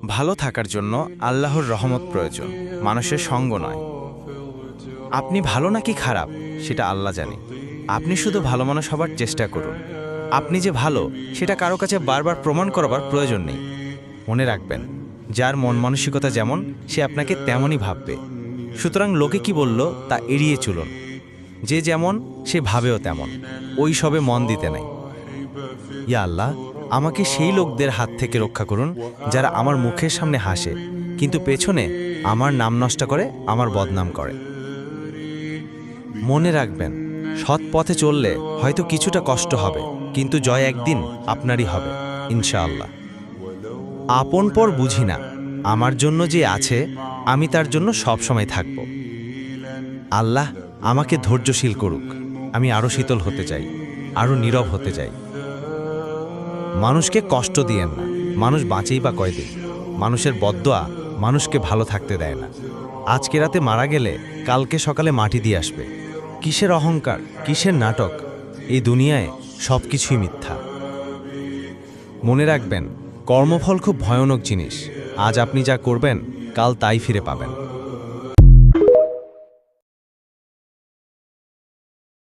ভালো থাকার জন্য আল্লাহর রহমত প্রয়োজন, মানুষের সঙ্গ নয়। আপনি ভালো নাকি খারাপ সেটা আল্লাহ জানে। আপনি শুধু ভালো মানুষ হবার চেষ্টা করুন। আপনি যে ভালো সেটা কারো কাছে বারবার প্রমাণ করাবার প্রয়োজন নেই। মনে রাখবেন, যার মন মানসিকতা যেমন সে আপনাকে তেমনই ভাববে। সুতরাং লোকে কি বলল তা এড়িয়ে চলুন। যে যেমন সে ভাবেও তেমন, ওই সবে মন দিতে নাই। ইয়া আল্লাহ, আমাকে সেই লোকদের হাত থেকে রক্ষা করুন যারা আমার মুখের সামনে হাসে কিন্তু পেছনে আমার নাম নষ্ট করে, আমার বদনাম করে। মনে রাখবেন, সৎ পথে চললে হয়তো কিছুটা কষ্ট হবে, কিন্তু জয় একদিন আপনারই হবে ইনশাআল্লাহ। আপন পর বুঝি না, আমার জন্য যে আছে আমি তার জন্য সব সময় থাকব। আল্লাহ আমাকে ধৈর্যশীল করুক, আমি আরও শীতল হতে চাই, আরও নীরব হতে চাই। মানুষকে কষ্ট দিয়েন না, মানুষ বাঁচেই বা কয়দিন। মানুষের বদদোয়া মানুষকে ভালো থাকতে দেয় না। আজকে রাতে মারা গেলে কালকে সকালে মাটি দিয়ে আসবে। কিসের অহংকার, কিসের নাটক? এই দুনিয়ায় সব কিছুই মিথ্যা। মনে রাখবেন, কর্মফল খুব ভয়ানক জিনিস। আজ আপনি যা করবেন কাল তাই ফিরে পাবেন।